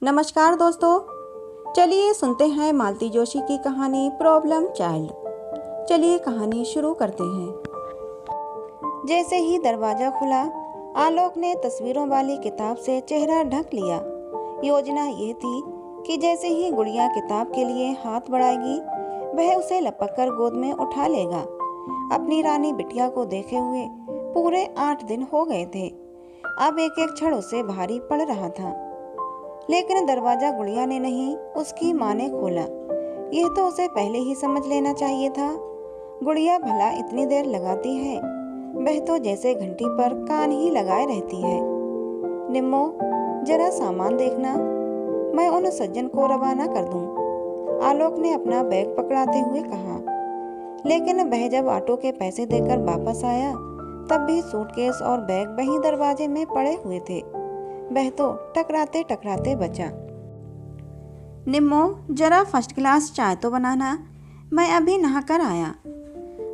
नमस्कार दोस्तों, चलिए सुनते हैं मालती जोशी की कहानी प्रॉब्लम चाइल्ड। चलिए कहानी शुरू करते हैं। जैसे ही दरवाजा खुला, आलोक ने तस्वीरों वाली किताब से चेहरा ढक लिया। योजना ये थी कि जैसे ही गुड़िया किताब के लिए हाथ बढ़ाएगी, वह उसे लपककर गोद में उठा लेगा। अपनी रानी बिटिया को देखे हुए पूरे 8 दिन हो गए थे। अब एक एक क्षण उसे भारी पड़ रहा था। लेकिन दरवाजा गुड़िया ने नहीं, उसकी माँ ने खोला। यह तो उसे पहले ही समझ लेना चाहिए था। गुड़िया भला इतनी देर लगाती है, वह तो जैसे घंटी पर कान ही लगाए रहती है। निम्मो, जरा सामान देखना, मैं उन सज्जन को रवाना कर दूं। आलोक ने अपना बैग पकड़ाते हुए कहा। लेकिन वह जब ऑटो के पैसे देकर वापस आया, तब भी सूटकेस और बैग वहीं दरवाजे में पड़े हुए थे। वह तो टकराते टकराते बचा। निम्मो, जरा फर्स्ट क्लास चाय तो बनाना, मैं अभी नहाकर आया।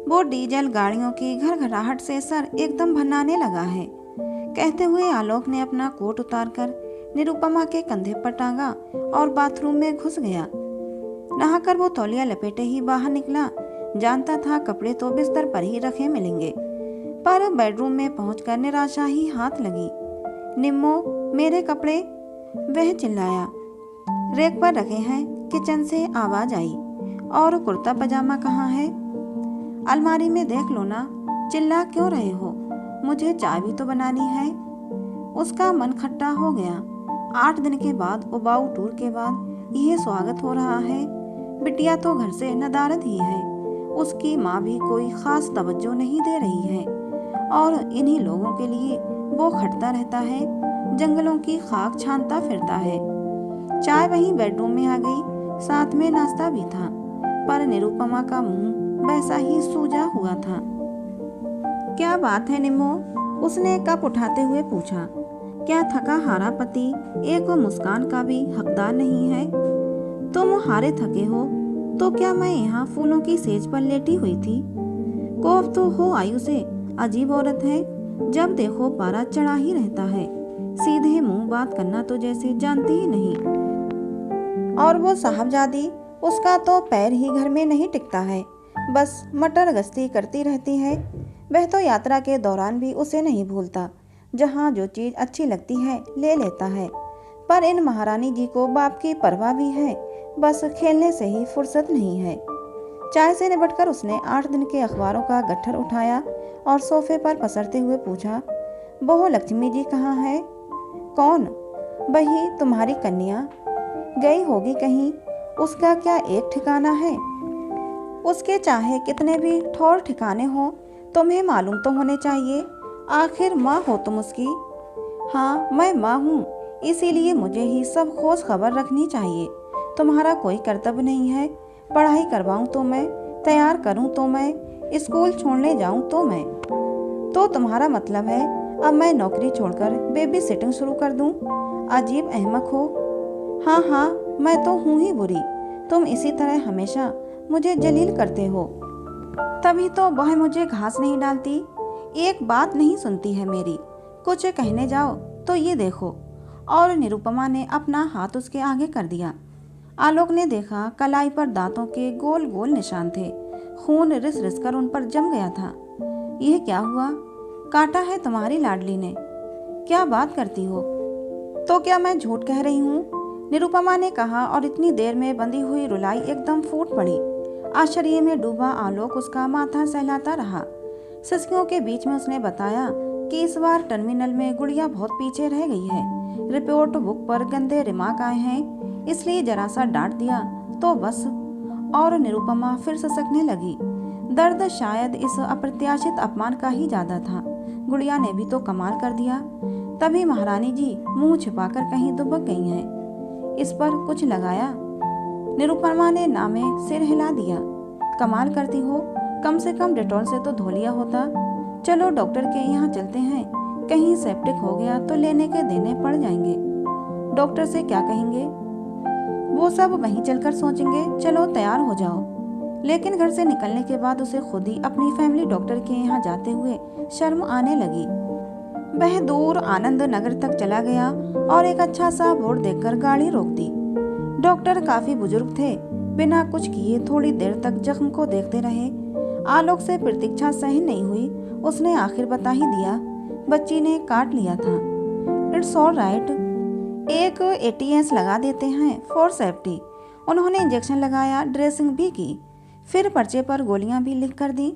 वो डीजल गाड़ियों की घरघराहट से सर एकदम भन्नाने लगा है। कहते हुए आलोक ने अपना कोट उतारकर निरुपमा के कंधे पर टांगा और बाथरूम में घुस गया। नहाकर वो तौलिया लपेटे ही बाहर निकला। जानता था कपड़े तो बिस्तर पर ही रखे मिलेंगे, पर बेडरूम में पहुंचकर निराशा ही हाथ लगी। निम्मो, मेरे कपड़े, वह चिल्लाया। रैक पर रखे हैं, किचन से आवाज आई। और कुर्ता पजामा कहाँ है? अलमारी में देख लो ना, चिल्ला क्यों रहे हो? मुझे चाय भी तो बनानी है। उसका मन खट्टा हो गया। 8 दिन के बाद, उबाऊ टूर के बाद यह स्वागत हो रहा है। बिटिया तो घर से नदारद ही है। उसकी माँ भी कोई खास तवज्जो नहीं दे रही है, और इन्हीं लोगों के लिए वो खटता रहता है, जंगलों की खाक छानता फिरता है। चाय वहीं बेडरूम में आ गई, साथ में नाश्ता भी था, पर निरुपमा का मुंह वैसा ही सूजा हुआ था। क्या बात है निम्मो? उसने कप उठाते हुए पूछा। क्या थका हारा पति एक मुस्कान का भी हकदार नहीं है? तुम हारे थके हो तो क्या मैं यहाँ फूलों की सेज पर लेटी हुई थी? कोफ तो हो आयु से, अजीब औरत है, जब देखो पारा चढ़ा ही रहता है। सीधे मुंह बात करना तो जैसे जानती ही नहीं। और वो साहबजादी, उसका तो पैर ही घर में नहीं टिकता है, बस मटर गश्ती करती रहती है। वह तो यात्रा के दौरान भी उसे नहीं भूलता। जहाँ जो चीज अच्छी लगती है ले लेता है। पर इन महारानी जी को बाप की परवाह भी है, बस खेलने से ही फुर्सत नहीं है। चाय से निपटकर उसने 8 दिन के अखबारों का गट्ठर उठाया और सोफे पर पसरते हुए पूछा, बहू लक्ष्मी जी कहाँ है? कौन? वही तुम्हारी कन्या। गई होगी कहीं, उसका क्या एक ठिकाना है? उसके चाहे कितने भी ठौर ठिकाने हो, तुम्हें मालूम तो होने चाहिए। आखिर माँ हो तुम उसकी। हाँ, मैं माँ हूँ, इसीलिए मुझे ही सब खोज खबर रखनी चाहिए। तुम्हारा कोई कर्तव्य नहीं है। पढ़ाई करवाऊँ तो मैं, तैयार करूँ तो मैं, स्कूल छोड़ने जाऊँ तो मैं। तो तुम्हारा मतलब है अब मैं नौकरी छोड़कर बेबी सिटिंग शुरू कर दूं? अजीब अहमक हो। हाँ हाँ, मैं तो हूँ ही बुरी। तुम इसी तरह हमेशा मुझे जलील करते हो। तभी तो वह मुझे घास नहीं डालती, एक बात नहीं सुनती है मेरी। कुछ कहने जाओ तो ये देखो। और निरुपमा ने अपना हाथ उसके आगे कर दिया। आलोक ने देखा, कलाई पर दांतों के गोल गोल निशान थे। खून रिस रिस कर उन पर जम गया था। यह क्या हुआ? काटा है तुम्हारी लाडली ने? क्या बात करती हो? तो क्या मैं झूठ कह रही हूँ? निरुपमा ने कहा, और इतनी देर में बंधी हुई रुलाई एकदम फूट पड़ी। आश्चर्य में डूबा आलोक उसका माथा सहलाता रहा। सिसकियों के बीच में उसने बताया कि इस बार टर्मिनल में गुड़िया बहुत पीछे रह गई है। रिपोर्ट बुक पर गंदे रिमार्क आए हैं, इसलिए जरा सा डांट दिया तो बस। और निरुपमा फिर ससकने लगी। दर्द शायद इस अप्रत्याशित अपमान का ही ज्यादा था। गुड़िया ने भी तो कमाल कर दिया। तभी महारानी जी मुंह छिपाकर कहीं दुबक गई हैं। इस पर कुछ लगाया? निरुपमा ने ना में सिर हिला दिया। कमाल करती हो, कम से कम डेटॉल से तो धो लिया होता। चलो डॉक्टर के यहाँ चलते हैं, कहीं सेप्टिक हो गया तो लेने के देने पड़ जाएंगे। डॉक्टर से क्या कहेंगे? वो सब वहीं चलकर सोचेंगे। चलो तैयार हो जाओ। लेकिन घर से निकलने के बाद उसे खुद ही अपनी फैमिली डॉक्टर के यहाँ जाते हुए शर्म आने लगी। वह दूर आनंद नगर तक चला गया और एक अच्छा सा बोर्ड देखकर गाड़ी रोक दी। डॉक्टर काफी बुजुर्ग थे। बिना कुछ किए थोड़ी देर तक जख्म को देखते रहे। आलोक से प्रतीक्षा सहन नहीं हुई। उसने आखिर बता ही दिया, बच्ची ने काट लिया था। इट्स ऑल राइट, एक एटीएस लगा देते हैं फॉर सेफ्टी। उन्होंने इंजेक्शन लगाया, ड्रेसिंग भी की, फिर पर्चे पर गोलियां भी लिख कर दी।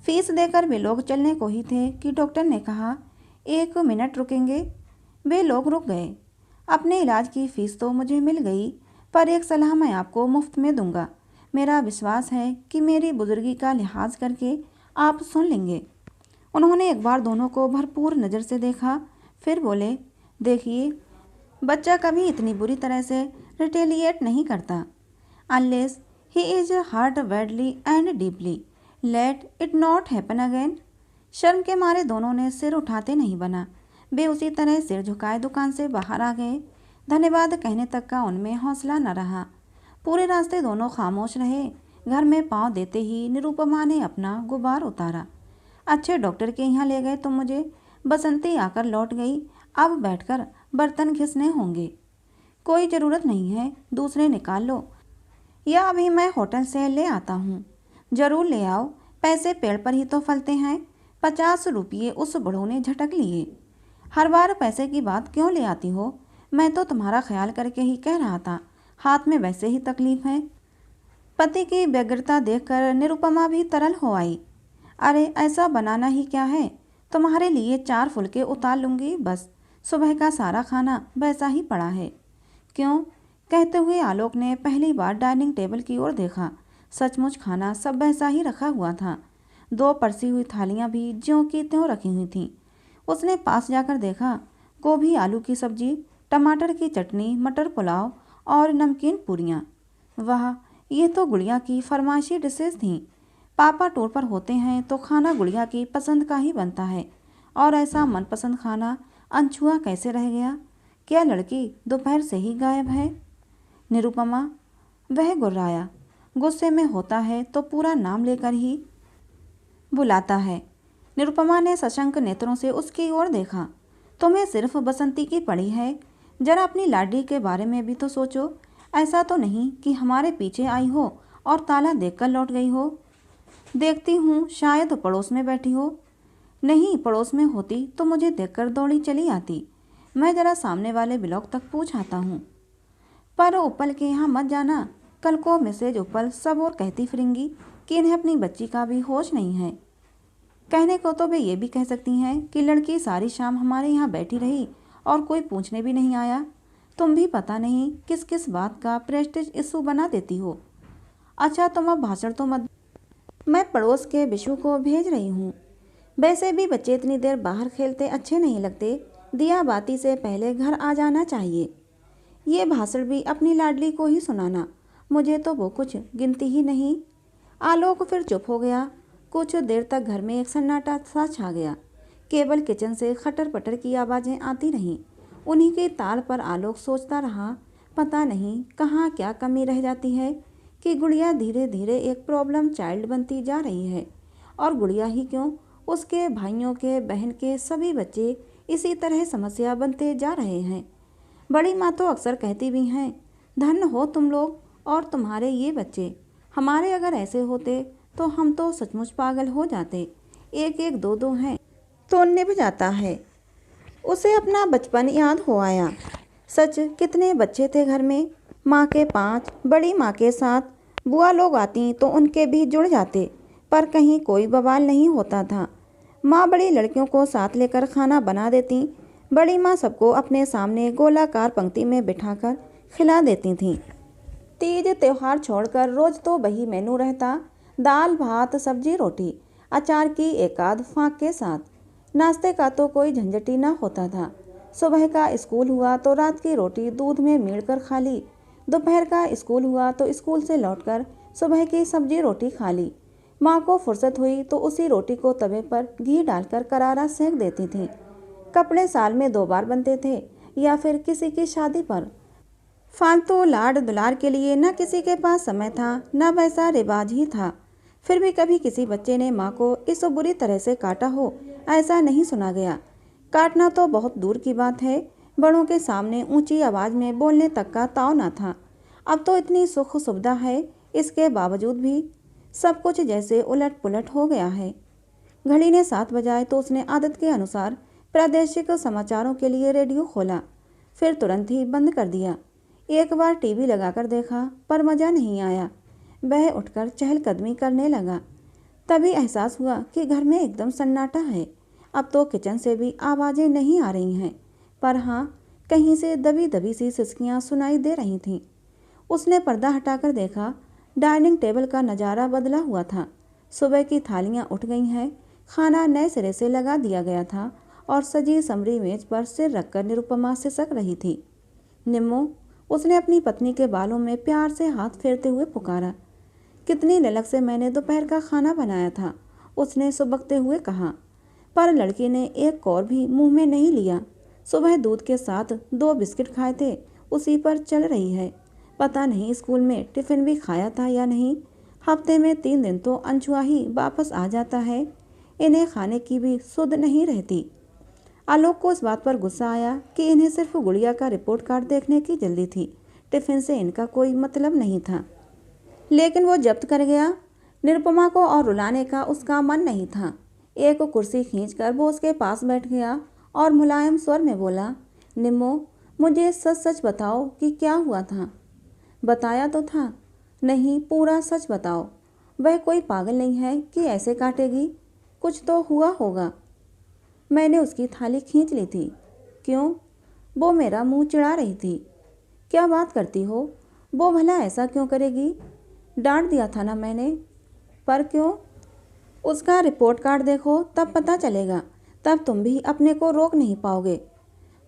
फीस देकर वे लोग चलने को ही थे कि डॉक्टर ने कहा, 1 मिनट रुकेंगे। वे लोग रुक गए। अपने इलाज की फीस तो मुझे मिल गई, पर एक सलाह मैं आपको मुफ्त में दूंगा। मेरा विश्वास है कि मेरी बुजुर्गी का लिहाज करके आप सुन लेंगे। उन्होंने एक बार दोनों को भरपूर नज़र से देखा, फिर बोले, देखिए, बच्चा कभी इतनी बुरी तरह से रिटेलिएट नहीं करता। Unless he is hurt badly and deeply, let it not happen again. शर्म के मारे दोनों ने सिर उठाते नहीं बना। वे उसी तरह सिर झुकाए दुकान से बाहर आ गए। धन्यवाद कहने तक का उनमें हौसला न रहा। पूरे रास्ते दोनों खामोश रहे। घर में पाँव देते ही निरुपमा ने अपना गुबार उतारा। अच्छे डॉक्टर के यहाँ ले गए तो मुझे। बसंती आकर लौट गई। अब बैठकर बर्तन घिसने होंगे। कोई ज़रूरत नहीं है, दूसरे निकाल लो, या अभी मैं होटल से ले आता हूँ। ज़रूर ले आओ, पैसे पेड़ पर ही तो फलते हैं। 50 रुपये उस बूढ़ों ने झटक लिए। हर बार पैसे की बात क्यों ले आती हो? मैं तो तुम्हारा ख्याल करके ही कह रहा था, हाथ में वैसे ही तकलीफ है। पति की व्यग्रता देखकर निरुपमा भी तरल हो आई। अरे ऐसा बनाना ही क्या है, तुम्हारे लिए 4 फुलके उतार लूँगी बस। सुबह का सारा खाना वैसा ही पड़ा है। क्यों? कहते हुए आलोक ने पहली बार डाइनिंग टेबल की ओर देखा। सचमुच खाना सब वैसा ही रखा हुआ था। 2 परसी हुई थालियां भी ज्यों की त्यों रखी हुई थीं। उसने पास जाकर देखा, गोभी आलू की सब्जी, टमाटर की चटनी, मटर पुलाव और नमकीन पूरियां। वाह, ये तो गुड़िया की फरमाइशी डिशेज थीं। पापा टूर पर होते हैं तो खाना गुड़िया की पसंद का ही बनता है, और ऐसा मनपसंद खाना अनछुआ कैसे रह गया? क्या लड़की दोपहर से ही गायब है? निरुपमा, वह गुर्राया। गुस्से में होता है तो पूरा नाम लेकर ही बुलाता है। निरुपमा ने सशंक नेत्रों से उसकी ओर देखा। तुम्हें सिर्फ बसंती की पड़ी है, जरा अपनी लाडी के बारे में भी तो सोचो। ऐसा तो नहीं कि हमारे पीछे आई हो और ताला देखकर लौट गई हो। देखती हूँ शायद पड़ोस में बैठी हो। नहीं, पड़ोस में होती तो मुझे देखकर दौड़ी चली आती। मैं जरा सामने वाले ब्लॉक तक पूछ आता हूँ। पर उपल के यहाँ मत जाना, कल को मिसेज उपल सब और कहती फिरेंगी कि इन्हें अपनी बच्ची का भी होश नहीं है। कहने को तो वे ये भी कह सकती हैं कि लड़की सारी शाम हमारे यहाँ बैठी रही और कोई पूछने भी नहीं आया। तुम भी पता नहीं किस किस बात का प्रेस्टीज इशू बना देती हो। अच्छा, तुम अब भाषण तो मत। मैं पड़ोस के बिशु को भेज रही हूँ। वैसे भी बच्चे इतनी देर बाहर खेलते अच्छे नहीं लगते। दिया बाती से पहले घर आ जाना चाहिए। ये भाषण भी अपनी लाडली को ही सुनाना, मुझे तो वो कुछ गिनती ही नहीं। आलोक फिर चुप हो गया। कुछ देर तक घर में एक सन्नाटा सा छा गया। केवल किचन से खटर पटर की आवाज़ें आती रहीं। उन्हीं के ताल पर आलोक सोचता रहा, पता नहीं कहाँ क्या कमी रह जाती है कि गुड़िया धीरे धीरे एक प्रॉब्लम चाइल्ड बनती जा रही है। और गुड़िया ही क्यों, उसके भाइयों के, बहन के सभी बच्चे इसी तरह समस्या बनते जा रहे हैं। बड़ी माँ तो अक्सर कहती भी हैं, धन्य हो तुम लोग और तुम्हारे ये बच्चे। हमारे अगर ऐसे होते तो हम तो सचमुच पागल हो जाते। एक एक दो दो हैं तो निभ जाता है। उसे अपना बचपन याद हो आया। सच, कितने बच्चे थे घर में। माँ के 5, बड़ी माँ के 7। बुआ लोग आती तो उनके भी जुड़ जाते, पर कहीं कोई बवाल नहीं होता था। माँ बड़ी लड़कियों को साथ लेकर खाना बना देती। बड़ी माँ सबको अपने सामने गोलाकार पंक्ति में बिठाकर खिला देती थीं। तीज त्योहार छोड़कर रोज तो वही मेनू रहता, दाल भात सब्जी रोटी, अचार की एक आध फाँक के साथ। नाश्ते का तो कोई झंझट ही ना होता था। सुबह का स्कूल हुआ तो रात की रोटी दूध में मीड़ कर खा ली। दोपहर का स्कूल हुआ तो स्कूल से लौटकर सुबह की सब्जी रोटी खा ली। माँ को फुर्सत हुई तो उसी रोटी को तवे पर घी डालकर करारा सेंक देती थी। कपड़े साल में 2 बार बनते थे, या फिर किसी की शादी पर। फालतू लाड दुलार के लिए न किसी के पास समय था, न वैसा रिवाज ही था। फिर भी कभी किसी बच्चे ने माँ को इस बुरी तरह से काटा हो, ऐसा नहीं सुना गया। काटना तो बहुत दूर की बात है, बड़ों के सामने ऊंची आवाज़ में बोलने तक का ताव ना था। अब तो इतनी सुख सुविधा है, इसके बावजूद भी सब कुछ जैसे उलट पुलट हो गया है। घड़ी ने 7 बजाए तो उसने आदत के अनुसार प्रादेशिक समाचारों के लिए रेडियो खोला, फिर तुरंत ही बंद कर दिया। एक बार टीवी लगाकर देखा पर मज़ा नहीं आया। वह उठकर चहलकदमी करने लगा। तभी एहसास हुआ कि घर में एकदम सन्नाटा है। अब तो किचन से भी आवाज़ें नहीं आ रही हैं, पर हाँ, कहीं से दबी दबी सी सिसकियाँ सुनाई दे रही थीं। उसने पर्दा हटाकर देखा, डाइनिंग टेबल का नज़ारा बदला हुआ था। सुबह की थालियाँ उठ गई हैं, खाना नए सिरे से लगा दिया गया था और सजी समरी मेज पर सिर रखकर निरुपमा सिसक रही थी। निम्मो, उसने अपनी पत्नी के बालों में प्यार से हाथ फेरते हुए पुकारा। कितनी ललक से मैंने दोपहर का खाना बनाया था, उसने सुबकते हुए कहा। पर लड़की ने एक कौर भी मुंह में नहीं लिया। सुबह दूध के साथ 2 बिस्किट खाए थे, उसी पर चल रही है। पता नहीं स्कूल में टिफ़िन भी खाया था या नहीं। हफ्ते में 3 दिन तो अनछुआ ही वापस आ जाता है, इन्हें खाने की भी सुध नहीं रहती। आलोक को इस बात पर गुस्सा आया कि इन्हें सिर्फ गुड़िया का रिपोर्ट कार्ड देखने की जल्दी थी, टिफ़िन से इनका कोई मतलब नहीं था। लेकिन वो जब्त कर गया। निरुपमा को और रुलाने का उसका मन नहीं था। एक कुर्सी खींचकर वो उसके पास बैठ गया और मुलायम स्वर में बोला, निम्मो, मुझे सच सच बताओ कि क्या हुआ था। बताया तो था। नहीं, पूरा सच बताओ। वह कोई पागल नहीं है कि ऐसे काटेगी, कुछ तो हुआ होगा। मैंने उसकी थाली खींच ली थी। क्यों? वो मेरा मुंह चिढ़ा रही थी। क्या बात करती हो? वो भला ऐसा क्यों करेगी? डांट दिया था ना मैंने। पर क्यों? उसका रिपोर्ट कार्ड देखो, तब पता चलेगा। तब तुम भी अपने को रोक नहीं पाओगे।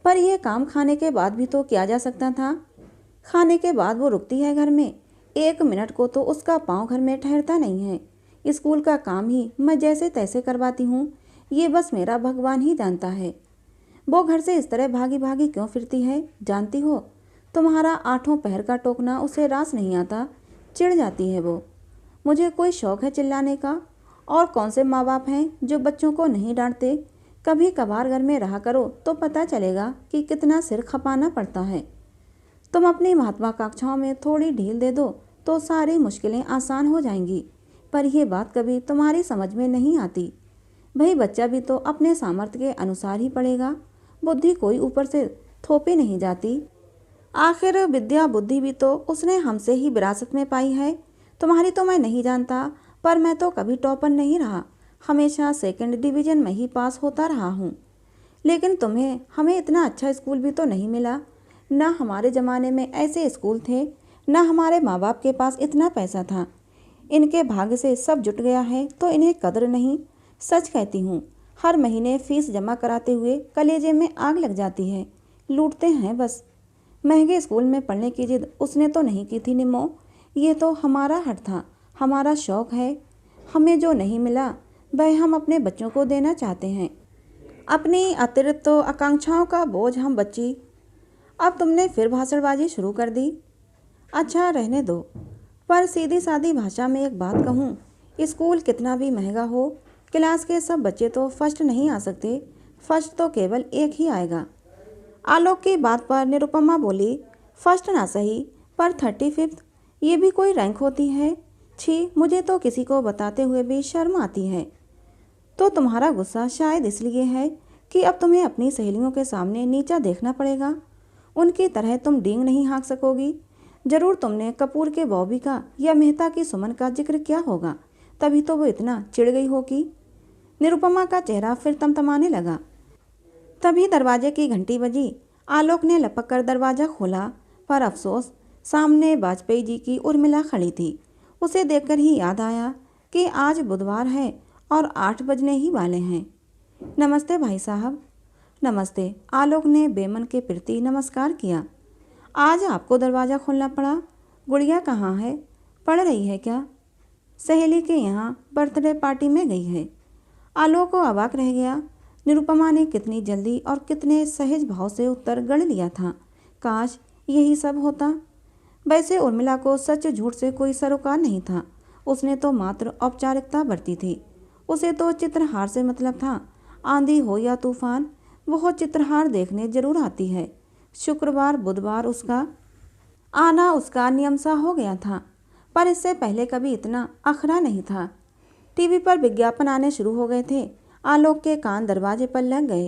पर यह काम खाने के बाद भी तो किया जा सकता था। खाने के बाद वो रुकती है घर में, 1 मिनट को तो उसका पाँव घर में ठहरता नहीं है। स्कूल का काम ही मैं जैसे तैसे करवाती हूँ, ये बस मेरा भगवान ही जानता है। वो घर से इस तरह भागी भागी क्यों फिरती है, जानती हो? तुम्हारा 8 पहर का टोकना उसे रास नहीं आता, चिढ़ जाती है वो। मुझे कोई शौक़ है चिल्लाने का? और कौन से माँ बाप हैं जो बच्चों को नहीं डांटते? कभी कभार घर में रहा करो तो पता चलेगा कि कितना सिर खपाना पड़ता है। तुम अपनी महत्वाकांक्षाओं में थोड़ी ढील दे दो तो सारी मुश्किलें आसान हो जाएंगी। पर यह बात कभी तुम्हारी समझ में नहीं आती। भाई, बच्चा भी तो अपने सामर्थ्य के अनुसार ही पढ़ेगा। बुद्धि कोई ऊपर से थोपी नहीं जाती। आखिर विद्या बुद्धि भी तो उसने हमसे ही विरासत में पाई है। तुम्हारी तो मैं नहीं जानता, पर मैं तो कभी टॉपर नहीं रहा, हमेशा 2nd डिवीज़न में ही पास होता रहा हूँ। लेकिन हमें इतना अच्छा स्कूल भी तो नहीं मिला। ना हमारे ज़माने में ऐसे स्कूल थे, ना हमारे माँ बाप के पास इतना पैसा था। इनके भाग्य से सब जुट गया है तो इन्हें कदर नहीं। सच कहती हूँ, हर महीने फीस जमा कराते हुए कलेजे में आग लग जाती है। लूटते हैं बस। महंगे स्कूल में पढ़ने की जिद उसने तो नहीं की थी निम्मो। ये तो हमारा हट था, हमारा शौक़ है। हमें जो नहीं मिला वह हम अपने बच्चों को देना चाहते हैं। अपनी अतिरिक्त तो आकांक्षाओं का बोझ हम बच्ची। अब तुमने फिर भाषणबाजी शुरू कर दी। अच्छा, रहने दो। पर सीधी सादी भाषा में एक बात कहूँ, स्कूल कितना भी महंगा हो, क्लास के सब बच्चे तो फर्स्ट नहीं आ सकते। फर्स्ट तो केवल एक ही आएगा। आलोक की बात पर निरुपमा बोली, फर्स्ट ना सही, पर 35th ये भी कोई रैंक होती है? छी, मुझे तो किसी को बताते हुए भी शर्म आती है। तो तुम्हारा गुस्सा शायद इसलिए है कि अब तुम्हें अपनी सहेलियों के सामने नीचा देखना पड़ेगा। उनकी तरह तुम डींग नहीं हाँक सकोगी। जरूर तुमने कपूर के बॉबी का या मेहता की सुमन का जिक्र किया होगा, तभी तो वो इतना चिढ़ गई होगी। निरुपमा का चेहरा फिर तमतमाने लगा। तभी दरवाजे की घंटी बजी। आलोक ने लपक कर दरवाज़ा खोला, पर अफसोस, सामने वाजपेयी जी की उर्मिला खड़ी थी। उसे देखकर ही याद आया कि आज बुधवार है और 8 बजने ही वाले हैं। नमस्ते भाई साहब। नमस्ते। आलोक ने बेमन के प्रति नमस्कार किया। आज आपको दरवाज़ा खोलना पड़ा? गुड़िया कहाँ है? पढ़ रही है क्या? सहेली के यहाँ बर्थडे पार्टी में गई है। आलोक को अवाक रह गया। निरुपमा ने कितनी जल्दी और कितने सहज भाव से उत्तर गढ़ लिया था। काश यही सब होता। वैसे उर्मिला को सच झूठ से कोई सरोकार नहीं था। उसने तो मात्र औपचारिकता बरती थी। उसे तो चित्रहार से मतलब था। आंधी हो या तूफान, वो चित्रहार देखने जरूर आती है। शुक्रवार बुधवार उसका आना उसका नियम सा हो गया था, पर इससे पहले कभी इतना अखरा नहीं था। टीवी पर विज्ञापन आने शुरू हो गए थे। आलोक के कान दरवाजे पर लग गए।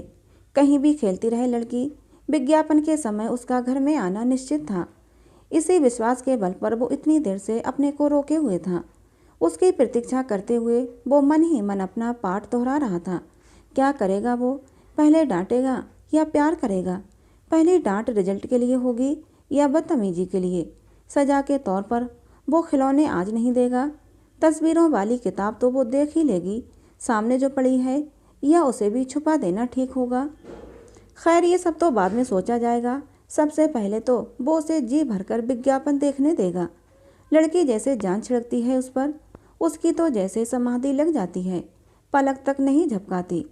कहीं भी खेलती रहे लड़की, विज्ञापन के समय उसका घर में आना निश्चित था। इसी विश्वास के बल पर वो इतनी देर से अपने को रोके हुए था। उसकी प्रतीक्षा करते हुए वो मन ही मन अपना पाठ दोहरा रहा था। क्या करेगा वो? पहले डांटेगा या प्यार करेगा? पहली डांट रिजल्ट के लिए होगी या बदतमीजी के लिए? सजा के तौर पर वो खिलौने आज नहीं देगा। तस्वीरों वाली किताब तो वो देख ही लेगी सामने जो पड़ी है, या उसे भी छुपा देना ठीक होगा। खैर, ये सब तो बाद में सोचा जाएगा। सबसे पहले तो वो उसे जी भरकर विज्ञापन देखने देगा। लड़की जैसे जान छिड़कती है उस पर, उसकी तो जैसे समाधि लग जाती है, पलक तक नहीं झपकाती।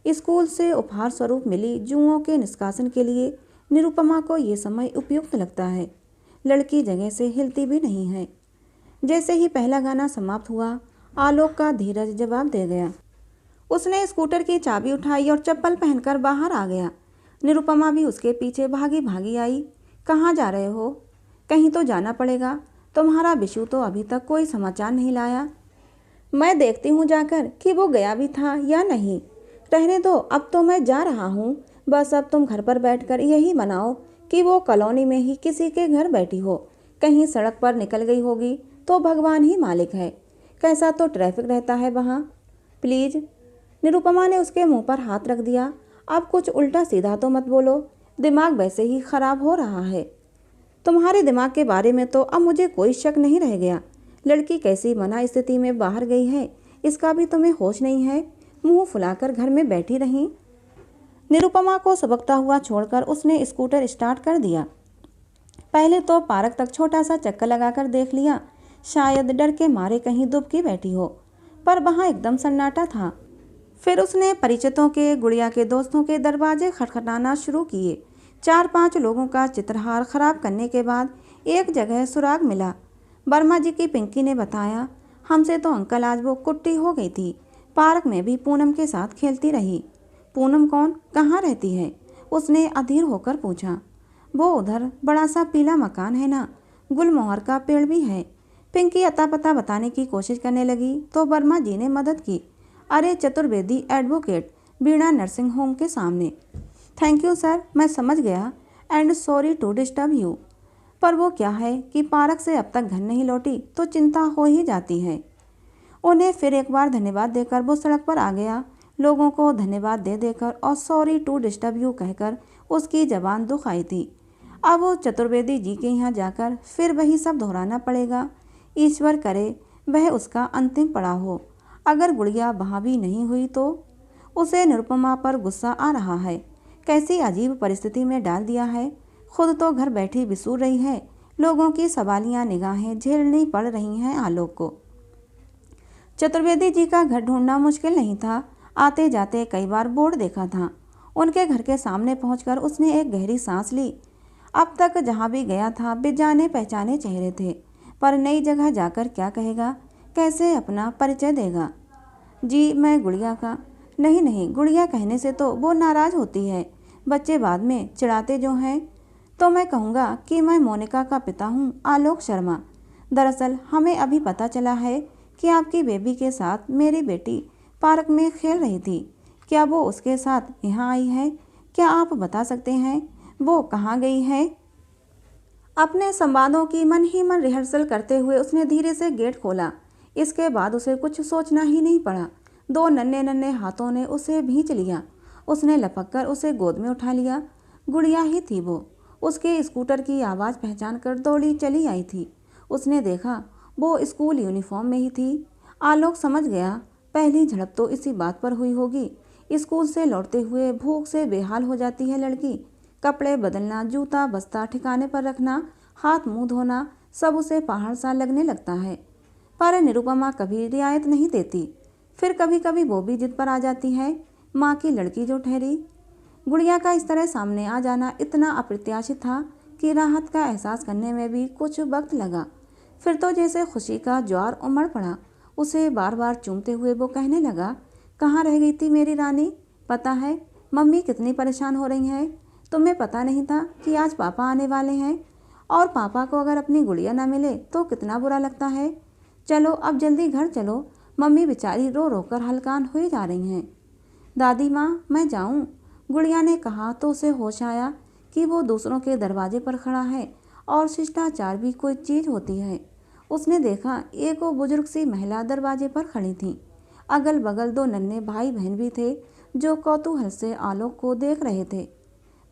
स्कूल से उपहार स्वरूप मिली जुओं के निष्कासन के लिए निरुपमा को ये समय उपयुक्त लगता है। लड़की जगह से हिलती भी नहीं है। जैसे ही पहला गाना समाप्त हुआ, आलोक का धीरज जवाब दे गया। उसने स्कूटर की चाबी उठाई और चप्पल पहनकर बाहर आ गया। निरुपमा भी उसके पीछे भागी भागी आई। कहाँ जा रहे हो? कहीं तो जाना पड़ेगा। तुम्हारा बिशु तो अभी तक कोई समाचार नहीं लाया। मैं देखती हूँ जाकर कि वो गया भी था या नहीं। रहने दो, अब तो मैं जा रहा हूँ। बस अब तुम घर पर बैठकर यही मनाओ कि वो कॉलोनी में ही किसी के घर बैठी हो। कहीं सड़क पर निकल गई होगी तो भगवान ही मालिक है। कैसा तो ट्रैफिक रहता है वहाँ। प्लीज़। निरुपमा ने उसके मुंह पर हाथ रख दिया। अब कुछ उल्टा सीधा तो मत बोलो, दिमाग वैसे ही खराब हो रहा है। तुम्हारे दिमाग के बारे में तो अब मुझे कोई शक नहीं रह गया। लड़की कैसी मना स्थिति में बाहर गई है, इसका भी तुम्हें होश नहीं है। मुंह फुलाकर घर में बैठी रही। निरुपमा को सबकता हुआ छोड़कर उसने स्कूटर स्टार्ट कर दिया। पहले तो पार्क तक छोटा सा चक्कर लगाकर देख लिया, शायद डर के मारे कहीं दुबकी बैठी हो, पर वहाँ एकदम सन्नाटा था। फिर उसने परिचितों के, गुड़िया के दोस्तों के दरवाजे खटखटाना शुरू किए। 4-5 लोगों का चित्रहार खराब करने के बाद एक जगह सुराग मिला। वर्मा जी की पिंकी ने बताया, हमसे तो अंकल आज वो कुट्टी हो गई थी। पार्क में भी पूनम के साथ खेलती रही। पूनम कौन? कहाँ रहती है? उसने अधीर होकर पूछा। वो उधर बड़ा सा पीला मकान है ना, गुलमोहर का पेड़ भी है। पिंकी अता पता बताने की कोशिश करने लगी तो वर्मा जी ने मदद की। अरे Chaturvedi advocate, Bina nursing home के सामने। थैंक यू सर, मैं समझ गया and sorry to disturb you. पर वो क्या है कि पार्क से अब तक घर नहीं लौटी तो चिंता हो ही जाती है। उन्हें फिर एक बार धन्यवाद देकर वो सड़क पर आ गया। लोगों को धन्यवाद दे देकर और सॉरी टू डिस्टर्ब यू कहकर उसकी जबान दुख आई थी। अब वो चतुर्वेदी जी के यहाँ जाकर फिर वही सब दोहराना पड़ेगा। ईश्वर करे वह उसका अंतिम पड़ाव हो। अगर गुड़िया वहाँ भी नहीं हुई तो? उसे निरुपमा पर गुस्सा आ रहा है। कैसी अजीब परिस्थिति में डाल दिया है। खुद तो घर बैठी बिसूर रही है, लोगों की सवालियाँ निगाहें झेलनी पड़ रही हैं आलोक को। चतुर्वेदी जी का घर ढूंढना मुश्किल नहीं था। आते जाते कई बार बोर्ड देखा था। उनके घर के सामने पहुंचकर उसने एक गहरी सांस ली। अब तक जहाँ भी गया था बेजाने पहचाने चेहरे थे, पर नई जगह जाकर क्या कहेगा, कैसे अपना परिचय देगा। जी मैं गुड़िया का। नहीं नहीं, गुड़िया कहने से तो वो नाराज़ होती है। बच्चे बाद में चिढ़ाते जो हैं। तो मैं कहूँगा कि मैं मोनिका का पिता हूँ, आलोक शर्मा। दरअसल हमें अभी पता चला है कि आपकी बेबी के साथ मेरी बेटी पार्क में खेल रही थी। क्या वो उसके साथ यहाँ आई है? क्या आप बता सकते हैं वो कहाँ गई है? अपने संवादों की मन ही मन रिहर्सल करते हुए उसने धीरे से गेट खोला। इसके बाद उसे कुछ सोचना ही नहीं पड़ा। 2 नन्हे नन्हे हाथों ने उसे भींच लिया। उसने लपककर उसे गोद में उठा लिया। गुड़िया ही थी वो। उसके स्कूटर की आवाज़ पहचान कर दौड़ी चली आई थी। उसने देखा वो स्कूल यूनिफॉर्म में ही थी। आलोक समझ गया पहली झड़प तो इसी बात पर हुई होगी। स्कूल से लौटते हुए भूख से बेहाल हो जाती है लड़की। कपड़े बदलना, जूता बस्ता ठिकाने पर रखना, हाथ मुंह धोना, सब उसे पहाड़ सा लगने लगता है। पर निरुपमा कभी रियायत नहीं देती। फिर कभी कभी वो भी जिद पर आ जाती है, माँ की लड़की जो ठहरी। गुड़िया का इस तरह सामने आ जाना इतना अप्रत्याशित था कि राहत का एहसास करने में भी कुछ वक्त लगा। फिर तो जैसे खुशी का ज्वार उमड़ पड़ा। उसे बार बार चूमते हुए वो कहने लगा, कहाँ रह गई थी मेरी रानी? पता है मम्मी कितनी परेशान हो रही हैं। तुम्हें पता नहीं था कि आज पापा आने वाले हैं, और पापा को अगर अपनी गुड़िया ना मिले तो कितना बुरा लगता है। चलो अब जल्दी घर चलो, मम्मी बेचारी रो रो कर हलकान हुई जा रही हैं। दादी माँ, मैं जाऊँ? गुड़िया ने कहा तो उसे होश आया कि वो दूसरों के दरवाजे पर खड़ा है और शिष्टाचार भी कोई चीज़ होती है। उसने देखा एक वो बुजुर्ग सी महिला दरवाजे पर खड़ी थी। अगल बगल 2 नन्हे भाई बहन भी थे जो कौतूहल से आलोक को देख रहे थे।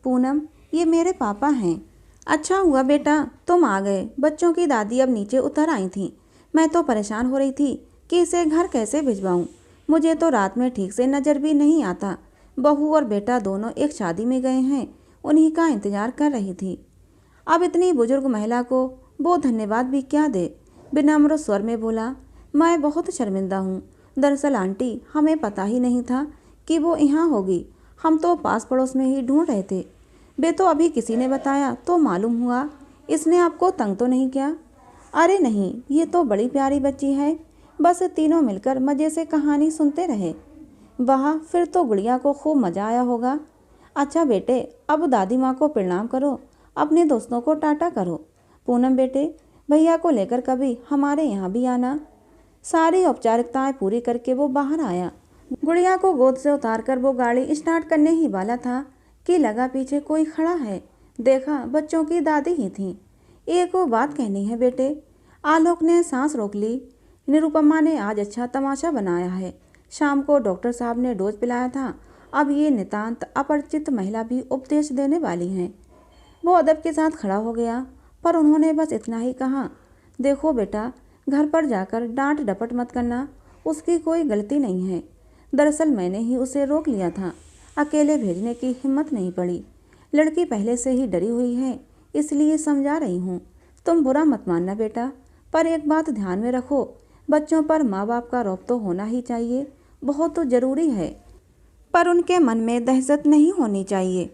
पूनम, ये मेरे पापा हैं। अच्छा हुआ बेटा तुम आ गए। बच्चों की दादी अब नीचे उतर आई थी। मैं तो परेशान हो रही थी कि इसे घर कैसे भिजवाऊं। मुझे तो रात में ठीक से नज़र भी नहीं आता। बहू और बेटा दोनों एक शादी में गए हैं, उन्हीं का इंतजार कर रही थी। अब इतनी बुजुर्ग महिला को वो धन्यवाद भी क्या दे। विनम्र स्वर में बोला, मैं बहुत शर्मिंदा हूँ। दरअसल आंटी, हमें पता ही नहीं था कि वो यहाँ होगी। हम तो पास पड़ोस में ही ढूंढ रहे थे। बे तो अभी किसी ने बताया तो मालूम हुआ। इसने आपको तंग तो नहीं किया? अरे नहीं, ये तो बड़ी प्यारी बच्ची है। बस तीनों मिलकर मज़े से कहानी सुनते रहे। वाह, फिर तो गुड़िया को खूब मज़ा आया होगा। अच्छा बेटे, अब दादी माँ को प्रणाम करो, अपने दोस्तों को टाटा करो। पूनम बेटे, भैया को लेकर कभी हमारे यहाँ भी आना। सारी औपचारिकताएं पूरी करके वो बाहर आया। गुड़िया को गोद से उतारकर वो गाड़ी स्टार्ट करने ही वाला था कि लगा पीछे कोई खड़ा है। देखा बच्चों की दादी ही थी। एक वो बात कहनी है बेटे। आलोक ने सांस रोक ली। निरुपमा ने आज अच्छा तमाशा बनाया है। शाम को डॉक्टर साहब ने डोज पिलाया था, अब ये नितांत अपरिचित महिला भी उपदेश देने वाली हैं। वो अदब के साथ खड़ा हो गया, पर उन्होंने बस इतना ही कहा, देखो बेटा, घर पर जाकर डांट डपट मत करना, उसकी कोई गलती नहीं है। दरअसल मैंने ही उसे रोक लिया था, अकेले भेजने की हिम्मत नहीं पड़ी। लड़की पहले से ही डरी हुई है, इसलिए समझा रही हूँ। तुम बुरा मत मानना बेटा, पर एक बात ध्यान में रखो, बच्चों पर माँ बाप का रौब तो होना ही चाहिए, बहुत तो ज़रूरी है, पर उनके मन में दहशत नहीं होनी चाहिए,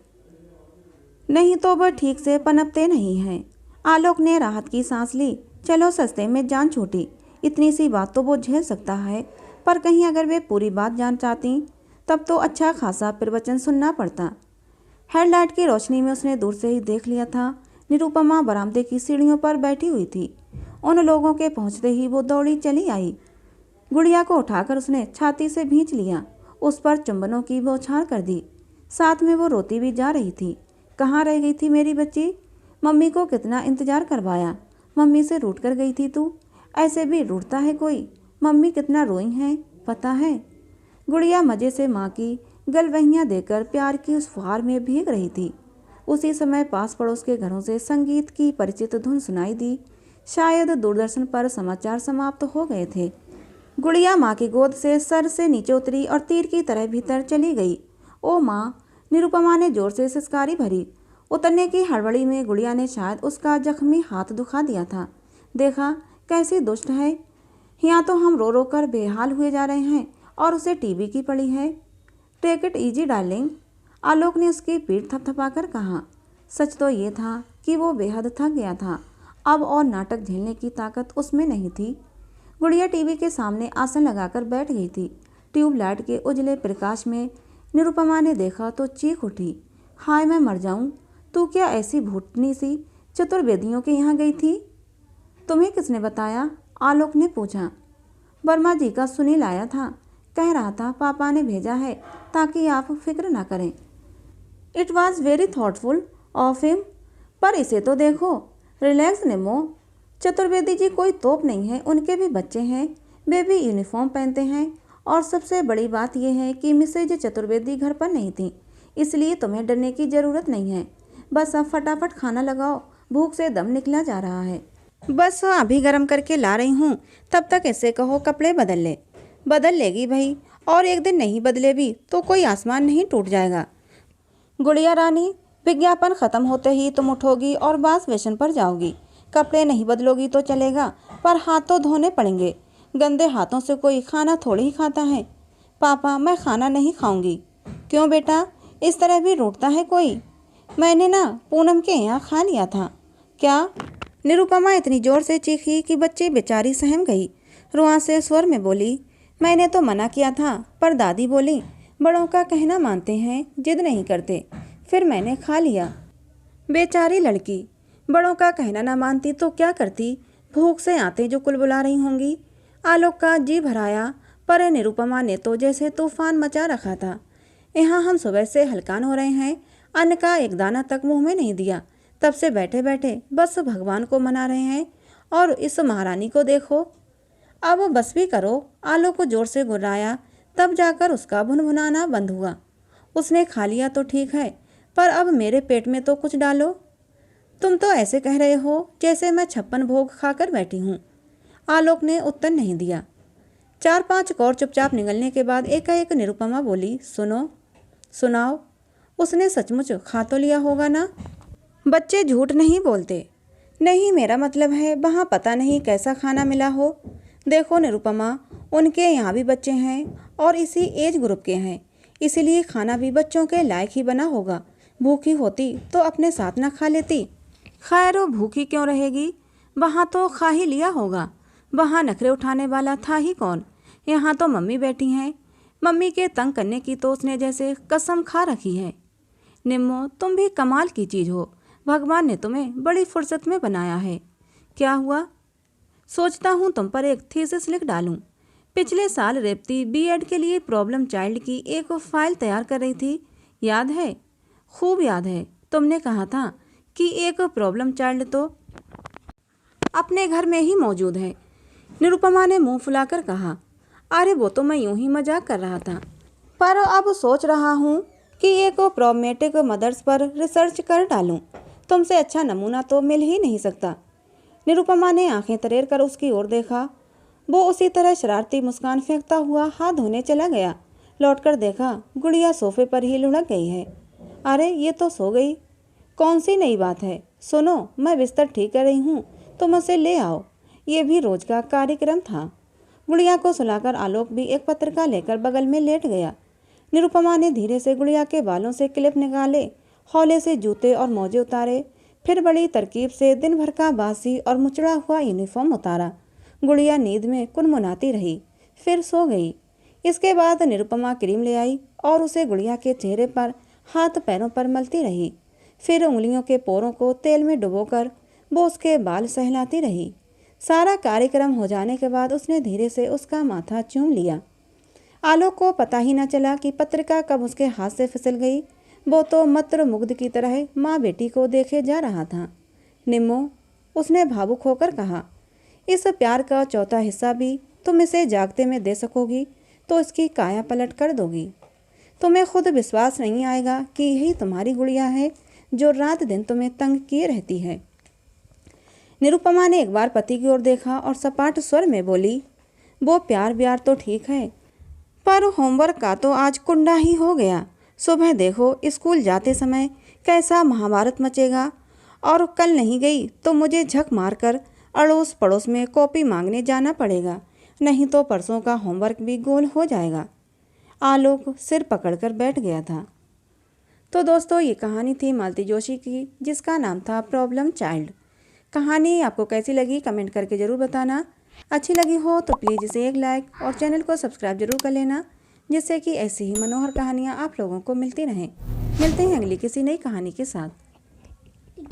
नहीं तो वह ठीक से पनपते नहीं हैं। आलोक ने राहत की सांस ली। चलो सस्ते में जान छूटी। इतनी सी बात तो वो झेल सकता है, पर कहीं अगर वे पूरी बात जान चाहती तब तो अच्छा खासा प्रवचन सुनना पड़ता। हेडलाइट की रोशनी में उसने दूर से ही देख लिया था। निरुपमा बरामदे की सीढ़ियों पर बैठी हुई थी। उन लोगों के पहुंचते ही वो दौड़ी चली आई। गुड़िया को उठाकर उसने छाती से भींच लिया, उस पर चुंबनों की बौछार कर दी। साथ में वो रोती भी जा रही थी। कहाँ रह गई थी मेरी बच्ची? मम्मी को कितना इंतजार करवाया, मम्मी से रूठ कर गई थी तू। ऐसे भी रूठता है कोई? मम्मी कितना रोई हैं पता है? गुड़िया मज़े से माँ की गलवहियाँ देकर प्यार की उस फुहार में भीग रही थी। उसी समय पास पड़ोस के घरों से संगीत की परिचित धुन सुनाई दी। शायद दूरदर्शन पर समाचार समाप्त हो गए थे। गुड़िया माँ की गोद से सर से नीचे उतरी और तीर की तरह भीतर चली गई। ओ माँ! निरुपमा ने जोर से सिसकारी भरी। उतरने की हड़बड़ी में गुड़िया ने शायद उसका जख्मी हाथ दुखा दिया था। देखा कैसी दुष्ट है, यहाँ तो हम रो रो कर बेहाल हुए जा रहे हैं और उसे टीबी की पड़ी है। टेक इट इजी डार्लिंग, आलोक ने उसकी पीठ थपथपाकर कहा। सच तो ये था कि वो बेहद थक गया था, अब और नाटक झेलने की ताकत उसमें नहीं थी। गुड़िया टीवी के सामने आसन लगाकर बैठ गई थी। ट्यूबलाइट के उजले प्रकाश में निरुपमा ने देखा तो चीख उठी, हाय मैं मर जाऊं, तू क्या ऐसी भूतनी सी चतुर्वेदियों के यहाँ गई थी? तुम्हें किसने बताया? आलोक ने पूछा। वर्मा जी का सुनील आया था, कह रहा था पापा ने भेजा है ताकि आप फिक्र ना करें। It was very thoughtful of him, पर इसे तो देखो, रिलैक्स नेमो। चतुर्वेदी जी कोई तोप नहीं है, उनके भी बच्चे हैं, वे भी यूनिफॉर्म पहनते हैं, और सबसे बड़ी बात यह है कि मिसेज चतुर्वेदी घर पर नहीं थी, इसलिए तुम्हें डरने की ज़रूरत नहीं है। बस अब फटाफट खाना लगाओ, भूख से दम निकला जा रहा है। बस अभी गर्म करके ला रही हूँ, तब तक ऐसे कहो कपड़े बदल ले। बदल लेगी भाई, और एक दिन नहीं बदले भी तो कोई आसमान नहीं टूट जाएगा। गुड़िया रानी, विज्ञापन ख़त्म होते ही तुम उठोगी और बास वेशन पर जाओगी। कपड़े नहीं बदलोगी तो चलेगा, पर हाथ तो धोने पड़ेंगे। गंदे हाथों से कोई खाना थोड़ी ही खाता है। पापा मैं खाना नहीं खाऊंगी। क्यों बेटा, इस तरह भी रूठता है कोई? मैंने ना पूनम के यहाँ खा लिया था। क्या? निरुपमा इतनी जोर से चीखी कि बच्ची बेचारी सहम गई। रुआं से स्वर में बोली, मैंने तो मना किया था, पर दादी बोली बड़ों का कहना मानते हैं, जिद नहीं करते। फिर मैंने खा लिया। बेचारी लड़की, बड़ों का कहना ना मानती तो क्या करती? भूख से आते जो कुलबुला रही होंगी। आलोक का जी भराया, पर निरुपमा ने तो जैसे तूफान मचा रखा था। यहाँ हम सुबह से हलकान हो रहे हैं, अन्न का एक दाना तक मुंह में नहीं दिया। तब से बैठे बैठे बस भगवान को मना रहे हैं। और इस महारानी को देखो। अब बस भी करो। आलोक को जोर से गुर्राया, तब जाकर उसका भुनभुनाना बंद हुआ। उसने खा लिया तो ठीक है, पर अब मेरे पेट में तो कुछ डालो। तुम तो ऐसे कह रहे हो जैसे मैं 56 भोग खाकर बैठी हूँ। आलोक ने उत्तर नहीं दिया। 4-5 कौर चुपचाप निगलने के बाद एकाएक निरुपमा बोली, सुनो, सुनाओ। उसने सचमुच खा तो लिया होगा ना? बच्चे झूठ नहीं बोलते। नहीं, मेरा मतलब है वहाँ पता नहीं कैसा खाना मिला हो। देखो निरुपमा, उनके यहाँ भी बच्चे हैं और इसी एज ग्रुप के हैं, इसीलिए खाना भी बच्चों के लायक ही बना होगा। भूखी होती तो अपने साथ ना खा लेती। खैर वो भूखी क्यों रहेगी? वहाँ तो खा ही लिया होगा। वहाँ नखरे उठाने वाला था ही कौन? यहाँ तो मम्मी बैठी हैं। मम्मी के तंग करने की तो उसने जैसे कसम खा रखी है। निम्मो, तुम भी कमाल की चीज़ हो। भगवान ने तुम्हें बड़ी फुर्सत में बनाया है। क्या हुआ? सोचता हूँ तुम पर एक थीसिस लिख डालूं। पिछले साल रेवती बीएड के लिए प्रॉब्लम चाइल्ड की एक फाइल तैयार कर रही थी, याद है? खूब याद है। तुमने कहा था कि एक प्रॉब्लम चाइल्ड तो अपने घर में ही मौजूद है। निरुपमा ने मुंह फुलाकर कहा, अरे वो तो मैं यूं ही मजाक कर रहा था, पर अब सोच रहा हूँ कि एक प्रॉब्लमेटिक मदर्स पर रिसर्च कर डालूं। तुमसे अच्छा नमूना तो मिल ही नहीं सकता। निरुपमा ने आंखें तरेर कर उसकी ओर देखा। वो उसी तरह शरारती मुस्कान फेंकता हुआ हाथ धोने चला गया। लौटकर देखा, गुड़िया सोफे पर ही लुढ़क गई है। अरे ये तो सो गई। कौन सी नई बात है? सुनो, मैं बिस्तर ठीक कर रही हूँ, तुम उसे ले आओ। ये भी रोज का कार्यक्रम था। गुड़िया को सुलाकर आलोक भी एक पत्रिका लेकर बगल में लेट गया। निरुपमा ने धीरे से गुड़िया के बालों से क्लिप निकाले, हौले से जूते और मोजे उतारे, फिर बड़ी तरकीब से दिन भर का बासी और मुचड़ा हुआ यूनिफॉर्म उतारा। गुड़िया नींद में कुनमुनाती रही, फिर सो गई। इसके बाद निरुपमा क्रीम ले आई और उसे गुड़िया के चेहरे पर, हाथ पैरों पर मलती रही। फिर उंगलियों के पोरों को तेल में डुबोकर वो उसके बाल सहलाती रही। सारा कार्यक्रम हो जाने के बाद उसने धीरे से उसका माथा चूम लिया। आलोक को पता ही न चला कि पत्रिका कब उसके हाथ से फिसल गई। वो तो मत्र मुग्ध की तरह माँ बेटी को देखे जा रहा था। निम्मो, उसने भावुक होकर कहा, इस प्यार का चौथा हिस्सा भी तुम इसे जागते में दे सकोगी तो इसकी काया पलट कर दोगी। तुम्हें खुद विश्वास नहीं आएगा कि यही तुम्हारी गुड़िया है जो रात दिन तुम्हें तंग किए रहती है। निरुपमा ने एक बार पति की ओर देखा और सपाट स्वर में बोली, वो प्यार व्यार तो ठीक है, पर होमवर्क का तो आज कुंडा ही हो गया। सुबह देखो स्कूल जाते समय कैसा महाभारत मचेगा, और कल नहीं गई तो मुझे झक मारकर अड़ोस पड़ोस में कॉपी मांगने जाना पड़ेगा, नहीं तो परसों का होमवर्क भी गोल हो जाएगा। आलोक सिर पकड़कर बैठ गया था। तो दोस्तों, ये कहानी थी मालती जोशी की, जिसका नाम था प्रॉब्लम चाइल्ड। कहानी आपको कैसी लगी कमेंट करके ज़रूर बताना। अच्छी लगी हो तो प्लीज़ इसे एक लाइक और चैनल को सब्सक्राइब जरूर कर लेना, जिससे कि ऐसी ही मनोहर कहानियाँ आप लोगों को मिलती रहें। मिलते हैं अगली किसी नई कहानी के साथ।